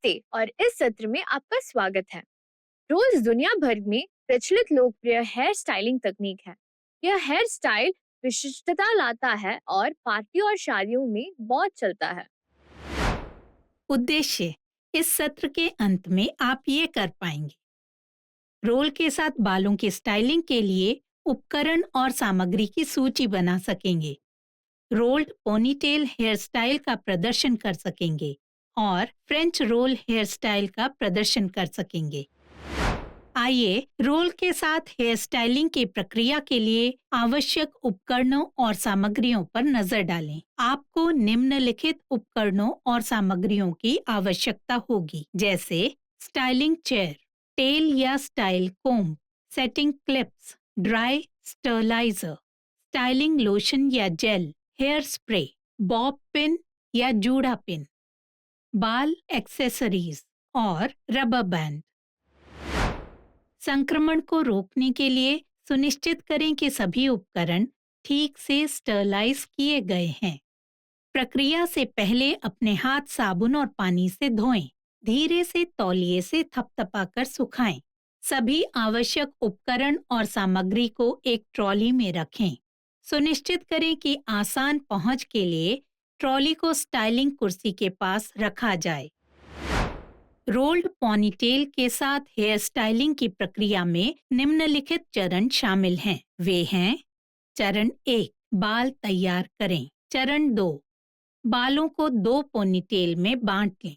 नमस्ते और इस सत्र में आपका स्वागत है। रोज दुनिया भर में प्रचलित लोकप्रिय हेयर स्टाइलिंग तकनीक है। यह हेयर स्टाइल विशिष्टता लाता है और पार्टी और शादियों में बहुत चलता है। उद्देश्य। इस सत्र के अंत में आप ये कर पाएंगे: रोल के साथ बालों की स्टाइलिंग के लिए उपकरण और सामग्री की सूची बना सकेंगे, रोल्ड पोनीटेल हेयर स्टाइल का प्रदर्शन कर सकेंगे और फ्रेंच रोल हेयर स्टाइल का प्रदर्शन कर सकेंगे। आइए रोल के साथ हेयर स्टाइलिंग की प्रक्रिया के लिए आवश्यक उपकरणों और सामग्रियों पर नजर डालें। आपको निम्नलिखित उपकरणों और सामग्रियों की आवश्यकता होगी, जैसे स्टाइलिंग चेयर, टेल या style comb, setting clips, dry steriliser, styling lotion या gel, hair spray, bob pin या जूड़ा पिन, बाल एक्सेसरीज और रबर बैंड। संक्रमण को रोकने के लिए सुनिश्चित करें कि सभी उपकरण ठीक से स्टरलाइज किए गए हैं। प्रक्रिया से पहले अपने हाथ साबुन और पानी से धोएं। धीरे से तौलिए से थपथपाकर सुखाएं। सभी आवश्यक उपकरण और सामग्री को एक ट्रॉली में रखें। सुनिश्चित करें कि आसान पहुंच के लिए ट्रॉली को स्टाइलिंग कुर्सी के पास रखा जाए। रोल्ड पॉनीटेल के साथ हेयर स्टाइलिंग की प्रक्रिया में निम्नलिखित चरण शामिल हैं। वे हैं: चरण 1, बाल तैयार करें। चरण 2, बालों को 2 पोनीटेल में बांट लें।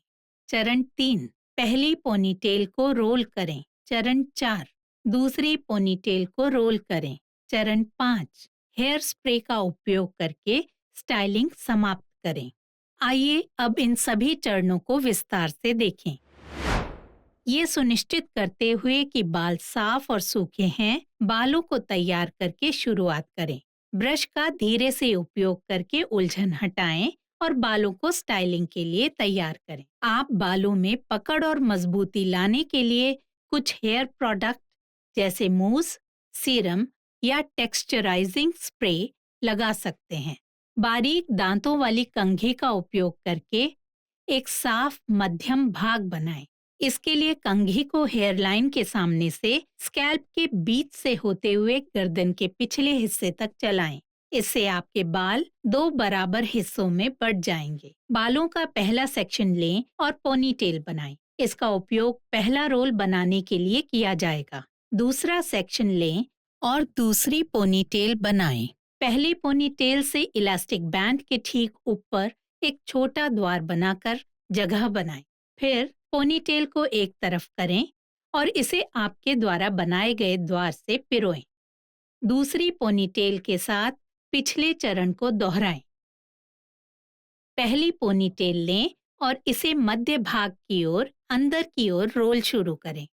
चरण 3, पहली पोनीटेल को रोल करें। चरण 4, दूसरी पोनीटेल को रोल करें। चरण 5, हेयर स्प्रे का उपयोग करके स्टाइलिंग समाप्त करें। आइए अब इन सभी चरणों को विस्तार से देखें। ये सुनिश्चित करते हुए कि बाल साफ और सूखे हैं, बालों को तैयार करके शुरुआत करें। ब्रश का धीरे से उपयोग करके उलझन हटाएं और बालों को स्टाइलिंग के लिए तैयार करें। आप बालों में पकड़ और मजबूती लाने के लिए कुछ हेयर प्रोडक्ट जैसे मूस, सीरम या टेक्सचराइजिंग स्प्रे लगा सकते हैं। बारीक दांतों वाली कंघी का उपयोग करके एक साफ मध्यम भाग बनाएं। इसके लिए कंघी को हेयरलाइन के सामने से स्कैल्प के बीच से होते हुए गर्दन के पिछले हिस्से तक चलाएं। इससे आपके बाल 2 बराबर हिस्सों में बंट जाएंगे। बालों का पहला सेक्शन लें और पोनीटेल बनाएं। इसका उपयोग पहला रोल बनाने के लिए किया जाएगा। दूसरा सेक्शन लें और दूसरी पोनीटेल बनाएं। पहली पोनीटेल से इलास्टिक बैंड के ठीक ऊपर एक छोटा द्वार बनाकर जगह बनाएं। फिर पोनीटेल को एक तरफ करें और इसे आपके द्वारा बनाए गए द्वार से पिरोएं। दूसरी पोनीटेल के साथ पिछले चरण को दोहराएं। पहली पोनीटेल लें और इसे मध्य भाग की ओर अंदर की ओर रोल शुरू करें।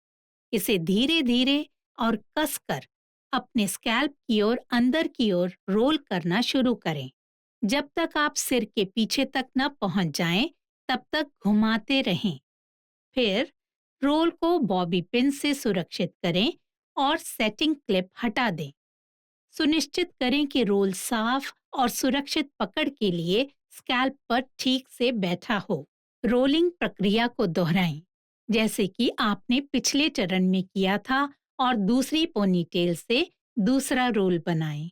इसे धीरे धीरे और कसकर अपने स्कैल्प की ओर अंदर की ओर रोल करना शुरू करें। जब तक आप सिर के पीछे तक न पहुंच जाएं, तब तक घुमाते रहें। फिर रोल को बॉबी पिन से सुरक्षित करें और सेटिंग क्लिप हटा दें। सुनिश्चित करें कि रोल साफ और सुरक्षित पकड़ के लिए स्कैल्प पर ठीक से बैठा हो। रोलिंग प्रक्रिया को दोहराएं, जैसे कि आपने पिछले चरण में किया था, और दूसरी पोनीटेल से दूसरा रोल बनाएं।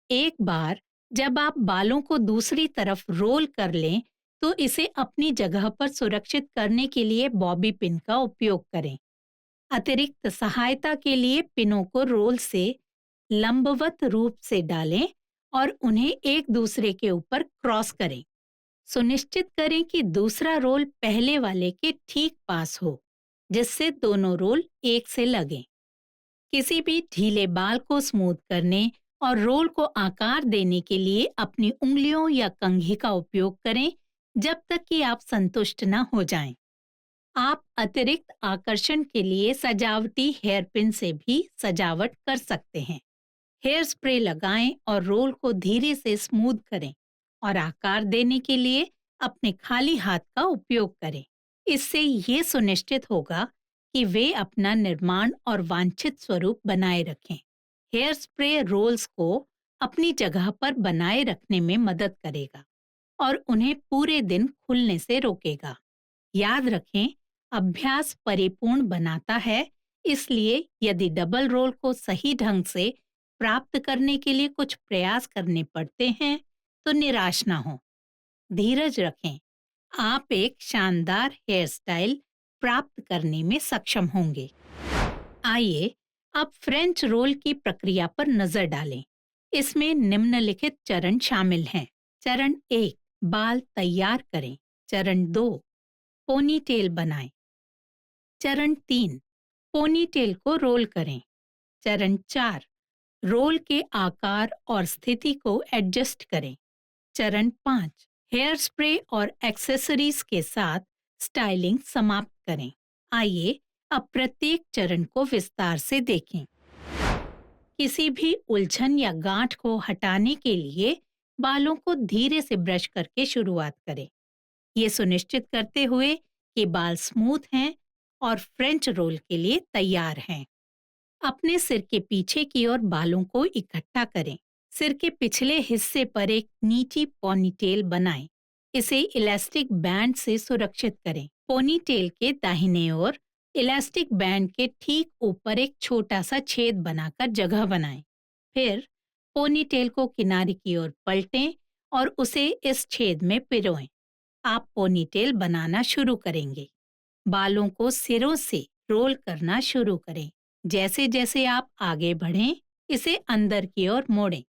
एक बार जब आप बालों को दूसरी तरफ रोल कर लें, तो इसे अपनी जगह पर सुरक्षित करने के लिए बॉबी पिन का उपयोग करें। अतिरिक्त सहायता के लिए पिनों को रोल से लंबवत रूप से डालें और उन्हें एक दूसरे के ऊपर क्रॉस करें। सुनिश्चित करें कि दूसरा रोल पहले वाले के ठीक पास हो, जिससे दोनों रोल एक से लगें। किसी भी ढीले बाल को स्मूथ करने और रोल को आकार देने के लिए अपनी उंगलियों या कंघी का उपयोग करें, जब तक कि आप संतुष्ट न हो जाएं। आप अतिरिक्त आकर्षण के लिए सजावटी हेयर पिन से भी सजावट कर सकते हैं। हेयर स्प्रे लगाएं और रोल को धीरे से स्मूथ करें और आकार देने के लिए अपने खाली हाथ का उपयोग करें। इससे ये सुनिश्चित होगा कि वे अपना निर्माण और वांछित स्वरूप बनाए रखें। हेयर स्प्रे रोल्स को अपनी जगह पर बनाए रखने में मदद करेगा और उन्हें पूरे दिन खुलने से रोकेगा। याद रखें, अभ्यास परिपूर्ण बनाता है, इसलिए यदि डबल रोल को सही ढंग से प्राप्त करने के लिए कुछ प्रयास करने पड़ते हैं, तो निराश ना हो। धीरज रखें, आप एक शानदार हेयर स्टाइल प्राप्त करने में सक्षम होंगे। आइए अब फ्रेंच रोल की प्रक्रिया पर नजर डालें। इसमें निम्नलिखित चरण शामिल हैं। चरण 1, बाल तैयार करें। चरण 2, पोनीटेल बनाएं। चरण 3, पोनीटेल को रोल करें। चरण 4, रोल के आकार और स्थिति को एडजस्ट करें। चरण 5, हेयर स्प्रे और एक्सेसरीज के साथ स्टाइलिंग समाप्त करें। आइए अब प्रत्येक चरण को विस्तार से देखें। किसी भी उलझन या गांठ को हटाने के लिए बालों को धीरे से ब्रश करके शुरुआत करें। ये सुनिश्चित करते हुए कि बाल स्मूथ हैं और फ्रेंच रोल के लिए तैयार हैं। अपने सिर के पीछे की ओर बालों को इकट्ठा करें। सिर के पिछले हिस्से पर एक नीची पोनीटेल बनाएं। इसे इलास्टिक बैंड से सुरक्षित करें। पोनीटेल के दाहिने ओर इलास्टिक बैंड के ठीक ऊपर एक छोटा सा छेद बनाकर जगह बनाएं। फिर पोनीटेल को किनारे की ओर पलटें और उसे इस छेद में पिरोएं। आप पोनीटेल बनाना शुरू करेंगे। बालों को सिरों से रोल करना शुरू करें। जैसे जैसे आप आगे बढ़ें, इसे अंदर की ओर मोड़ें।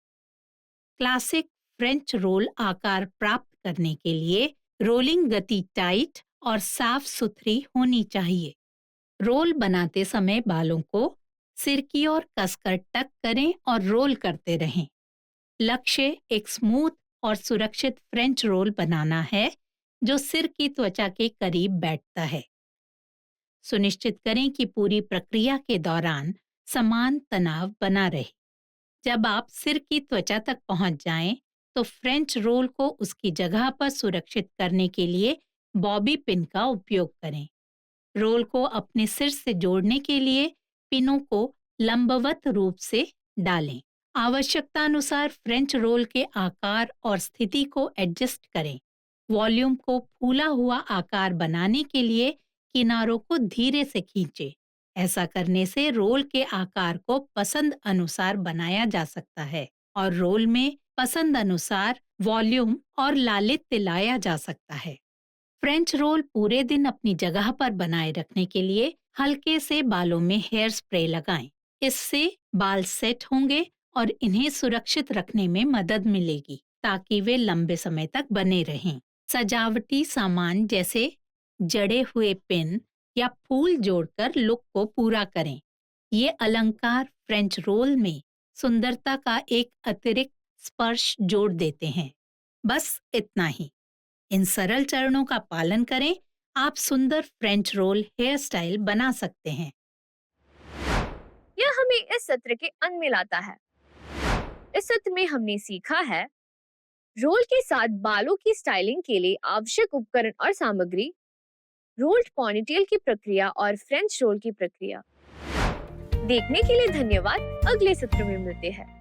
क्लासिक फ्रेंच रोल आकार प्राप्त करने के लिए रोलिंग गति टाइट और साफ सुथरी होनी चाहिए। रोल बनाते समय बालों को सिर की ओर कसकर टक करें और रोल करते रहें। लक्ष्य एक स्मूथ और सुरक्षित फ्रेंच रोल बनाना है जो सिर की त्वचा के करीब बैठता है। सुनिश्चित करें कि पूरी प्रक्रिया के दौरान समान तनाव बना रहे। जब आप सिर की त्वचा तक पहुंच जाएं, तो फ्रेंच रोल को उसकी जगह पर सुरक्षित करने के लिए बॉबी पिन का उपयोग करें। रोल को अपने सिर से जोड़ने के लिए पिनों को लंबवत रूप से डालें। आवश्यकता अनुसार फ्रेंच रोल के आकार और स्थिति को एडजस्ट करें। वॉल्यूम को फूला हुआ आकार बनाने के लिए किनारों को धीरे से खींचें। ऐसा करने से रोल के आकार को पसंद अनुसार बनाया जा सकता है और रोल में पसंद अनुसार वॉल्यूम और लालित्य लाया जा सकता है। फ्रेंच रोल पूरे दिन अपनी जगह पर बनाए रखने के लिए हल्के से बालों में हेयर स्प्रे लगाएं। इससे बाल सेट होंगे और इन्हें सुरक्षित रखने में मदद मिलेगी ताकि वे लंबे समय तक बने रहें। सजावटी सामान जैसे जड़े हुए पिन या फूल जोड़कर लुक को पूरा करें। ये अलंकार फ्रेंच रोल में सुंदरता का एक अतिरिक्त स्पर्श जोड़ देते हैं। बस इतना ही। इन सरल चरणों का पालन करें, आप सुंदर फ्रेंच रोल हेयर स्टाइल बना सकते हैं। यह हमें इस सत्र के अंत में लाता है। इस सत्र में हमने सीखा है रोल के साथ बालों की स्टाइलिंग के लिए आवश्यक उपकरण और सामग्री, रोल्ड पॉनीटेल की प्रक्रिया और फ्रेंच रोल की प्रक्रिया। देखने के लिए धन्यवाद। अगले सत्र में मिलते हैं।